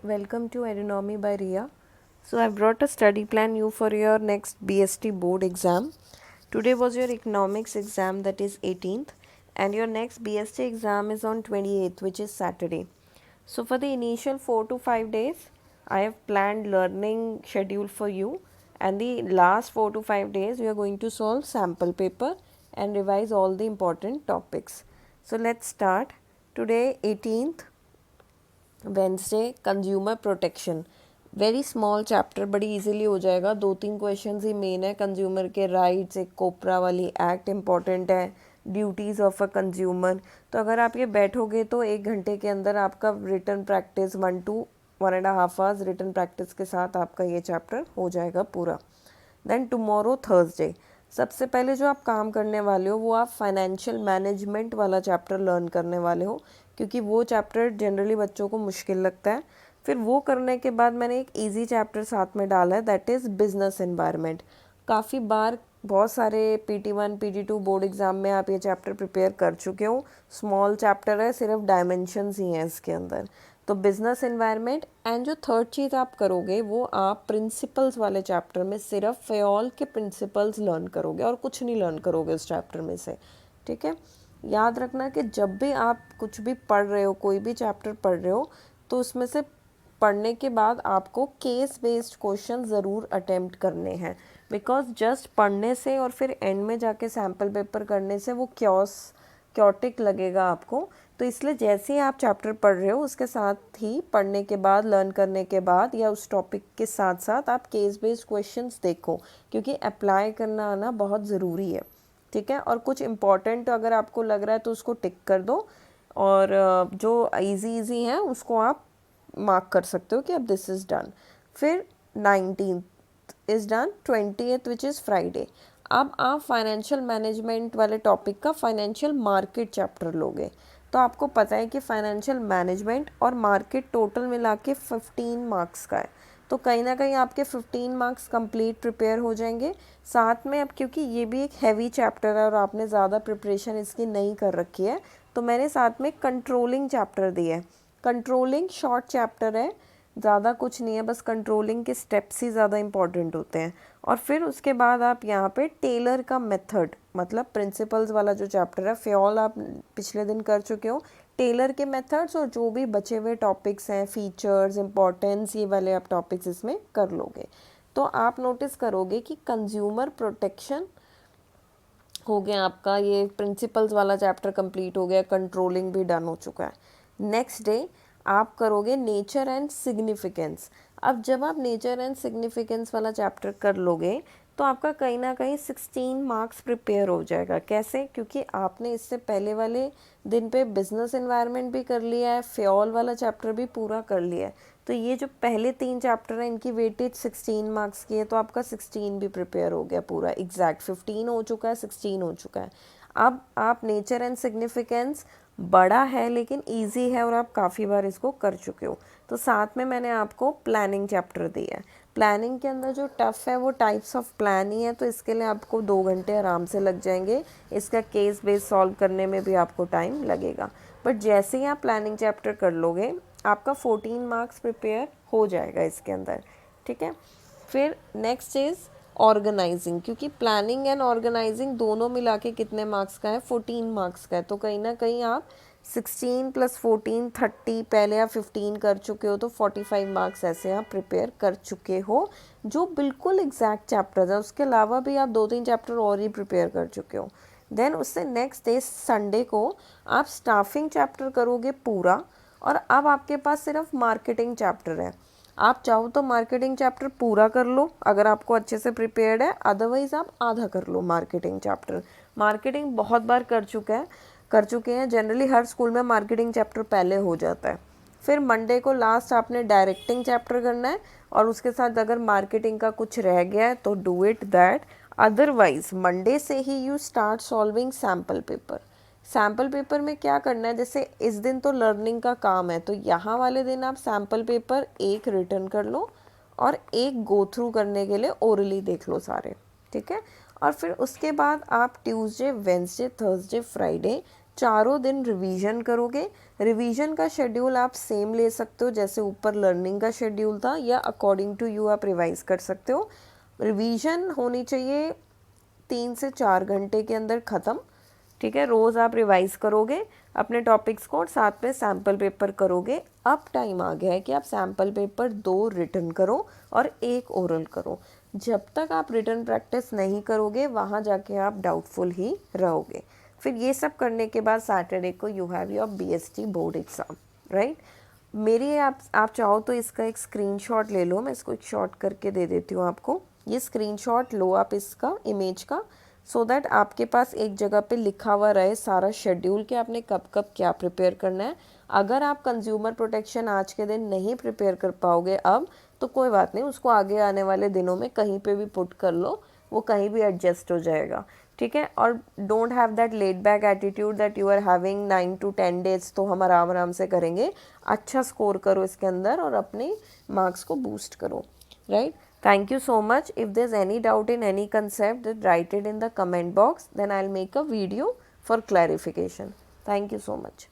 Welcome to Aeronomy by Ria. So I brought a study plan you for your next BST board exam. Today was your economics exam, that is 18th, and your next BST exam is on 28th, which is Saturday. So for the initial 4 to 5 days, I have planned learning schedule for you, and the last 4 to 5 days we are going to solve sample paper and revise all the important topics. So let's start. Today 18th Wednesday consumer protection very small chapter बड़ी easily हो जाएगा। 2-3 questions ही main है। Consumer के rights, एक कोपरा वाली act important है, duties of a consumer. तो अगर आप ये बैठोगे तो 1 घंटे के अंदर आपका written practice 1 to 1.5 hours written practice के साथ आपका ये चैप्टर हो जाएगा पूरा। देन टुमारो थर्सडे सबसे पहले जो आप काम करने वाले हो वो आप फाइनेंशियल मैनेजमेंट वाला चैप्टर लर्न करने वाले हो, क्योंकि वो चैप्टर जनरली बच्चों को मुश्किल लगता है। फिर वो करने के बाद मैंने एक इजी चैप्टर साथ में डाला है, दैट इज़ बिजनेस एनवायरनमेंट। काफ़ी बार बहुत सारे PT1 PT2 बोर्ड एग्ज़ाम में आप ये चैप्टर प्रिपेयर कर चुके हो। स्मॉल चैप्टर है, सिर्फ डायमेंशंस ही हैं इसके अंदर। तो बिजनेस एनवायरनमेंट एंड जो थर्ड चीज़ आप करोगे वो आप प्रिंसिपल्स वाले चैप्टर में सिर्फ फ़योल के प्रिंसिपल्स लर्न करोगे और कुछ नहीं लर्न करोगे उस चैप्टर में से। ठीक है, याद रखना कि जब भी आप कुछ भी पढ़ रहे हो, कोई भी चैप्टर पढ़ रहे हो, तो उसमें से पढ़ने के बाद आपको केस बेस्ड क्वेश्चन ज़रूर अटेम्प्ट करने हैं। बिकॉज जस्ट पढ़ने से और फिर एंड में जाके सैम्पल पेपर करने से वो क्योटिक लगेगा आपको। तो इसलिए जैसे ही आप चैप्टर पढ़ रहे हो उसके साथ ही पढ़ने के बाद, लर्न करने के बाद या उस टॉपिक के साथ साथ आप केस बेस्ड क्वेश्चंस देखो, क्योंकि अप्लाई करना आना बहुत ज़रूरी है। ठीक है, और कुछ इम्पॉर्टेंट अगर आपको लग रहा है तो उसको टिक कर दो, और जो इजी हैं उसको आप मार्क कर सकते हो कि अब दिस इज़ डन। फिर 19th is done, 20th which is Friday. अब आप फाइनेंशियल मैनेजमेंट वाले टॉपिक का फाइनेंशियल मार्केट चैप्टर लोगे। तो आपको पता है कि फाइनेंशियल मैनेजमेंट और मार्केट टोटल मिला के 15 मार्क्स का है। तो कहीं ना कहीं आपके 15 मार्क्स कंप्लीट प्रिपेयर हो जाएंगे। साथ में अब क्योंकि ये भी एक हैवी चैप्टर है और आपने ज़्यादा प्रिपरेशन इसकी नहीं कर रखी है, तो मैंने साथ में कंट्रोलिंग चैप्टर दिया है। कंट्रोलिंग शॉर्ट चैप्टर है, ज़्यादा कुछ नहीं है, बस कंट्रोलिंग के स्टेप्स ही ज़्यादा इंपॉर्टेंट होते हैं। और फिर उसके बाद आप यहाँ पे टेलर का मेथड, मतलब प्रिंसिपल्स वाला जो चैप्टर है, फ़योल आप पिछले दिन कर चुके हो। टेलर के मेथड्स और जो भी बचे हुए टॉपिक्स हैं, फीचर्स, इंपॉर्टेंस, ये वाले आप टॉपिक्स इसमें कर लोगे। तो आप नोटिस करोगे कि कंज्यूमर प्रोटेक्शन हो गया आपका, ये प्रिंसिपल्स वाला चैप्टर कंप्लीट हो गया, कंट्रोलिंग भी डन हो चुका है। नेक्स्ट डे आप करोगे नेचर एंड सिग्निफिकेंस। अब जब आप नेचर एंड सिग्निफिकेंस वाला चैप्टर कर लोगे तो आपका कहीं ना कहीं 16 मार्क्स प्रिपेयर हो जाएगा। कैसे? क्योंकि आपने इससे पहले वाले दिन पे बिजनेस एनवायरनमेंट भी कर लिया है, फ़योल वाला चैप्टर भी पूरा कर लिया है। तो ये जो पहले 3 चैप्टर हैं इनकी वेटेज 16 मार्क्स की है, तो आपका 16 भी प्रिपेयर हो गया पूरा। एग्जैक्ट 15 हो चुका है, 16 हो चुका है। अब आप नेचर एंड सिग्निफिकेंस बड़ा है लेकिन इजी है और आप काफ़ी बार इसको कर चुके हो। तो साथ में मैंने आपको प्लानिंग चैप्टर दिया है। प्लानिंग के अंदर जो टफ़ है वो टाइप्स ऑफ प्लान ही है, तो इसके लिए आपको 2 घंटे आराम से लग जाएंगे। इसका केस बेस सॉल्व करने में भी आपको टाइम लगेगा। बट जैसे ही आप प्लानिंग चैप्टर कर लोगे आपका 14 मार्क्स प्रिपेयर हो जाएगा इसके अंदर। ठीक है, फिर नेक्स्ट इज़ ऑर्गेनाइजिंग, क्योंकि प्लानिंग एंड ऑर्गेनाइजिंग दोनों मिला के कितने मार्क्स का है? 14 मार्क्स का है। तो कहीं ना कहीं आप 16 + 14 30, पहले आप 15 कर चुके हो, तो 45 मार्क्स ऐसे आप प्रिपेयर कर चुके हो, जो बिल्कुल एग्जैक्ट चैप्टर्स है। उसके अलावा भी आप 2-3 चैप्टर और ही प्रिपेयर कर चुके हो। देन उससे नेक्स्ट डे संडे को आप स्टाफिंग चैप्टर करोगे पूरा, और अब आपके पास सिर्फ मार्केटिंग चैप्टर है। आप चाहो तो मार्केटिंग चैप्टर पूरा कर लो अगर आपको अच्छे से प्रिपेयर्ड है, अदरवाइज आप आधा कर लो मार्केटिंग चैप्टर। मार्केटिंग बहुत बार कर चुके हैं, जनरली हर स्कूल में मार्केटिंग चैप्टर पहले हो जाता है। फिर मंडे को लास्ट आपने डायरेक्टिंग चैप्टर करना है, और उसके साथ अगर मार्केटिंग का कुछ रह गया है तो do it that. Otherwise Monday से ही you start solving sample paper. Sample paper में क्या करना है, जैसे इस दिन तो लर्निंग का काम है, तो यहाँ वाले दिन आप सैम्पल पेपर एक रिटर्न कर लो और एक गो थ्रू करने के लिए ओरली देख लो सारे। ठीक है, और फिर उसके बाद आप ट्यूसडे, वेंसडे, थर्सडे, फ्राइडे चारों दिन रिवीजन करोगे। रिवीजन का शेड्यूल आप सेम ले सकते हो जैसे ऊपर लर्निंग का शेड्यूल था, या अकॉर्डिंग टू यू आप रिवाइज कर सकते हो। रिवीजन होनी चाहिए 3 से 4 घंटे के अंदर ख़त्म, ठीक है। रोज़ आप रिवाइज करोगे अपने टॉपिक्स को और साथ में सैम्पल पेपर करोगे। अब टाइम आ गया है कि आप सैम्पल पेपर 2 रिटन करो और 1 ओरल करो। जब तक आप रिटन प्रैक्टिस नहीं करोगे वहाँ जाके आप डाउटफुल ही रहोगे। फिर ये सब करने के बाद सैटरडे को you have your BST board exam, right. मेरी आप चाहो तो इसका एक स्क्रीनशॉट ले लो, मैं इसको एक शॉट करके दे देती हूँ आपको। ये स्क्रीनशॉट लो आप इसका इमेज का, सो दैट आपके पास एक जगह पे लिखा हुआ रहे सारा शेड्यूल कि आपने कब कब क्या प्रिपेयर करना है। अगर आप कंज्यूमर प्रोटेक्शन आज के दिन नहीं प्रिपेयर कर पाओगे अब, तो कोई बात नहीं, उसको आगे आने वाले दिनों में कहीं पे भी पुट कर लो, वो कहीं भी एडजस्ट हो जाएगा, ठीक है। और don't have that laid back attitude that you are having 9 to 10 days तो हम आराम आराम से करेंगे। अच्छा स्कोर करो इसके अंदर और अपने मार्क्स को बूस्ट करो, right. Thank you so much. If there's any doubt in any concept, then write it in the comment box. Then I'll make a video for clarification. Thank you so much.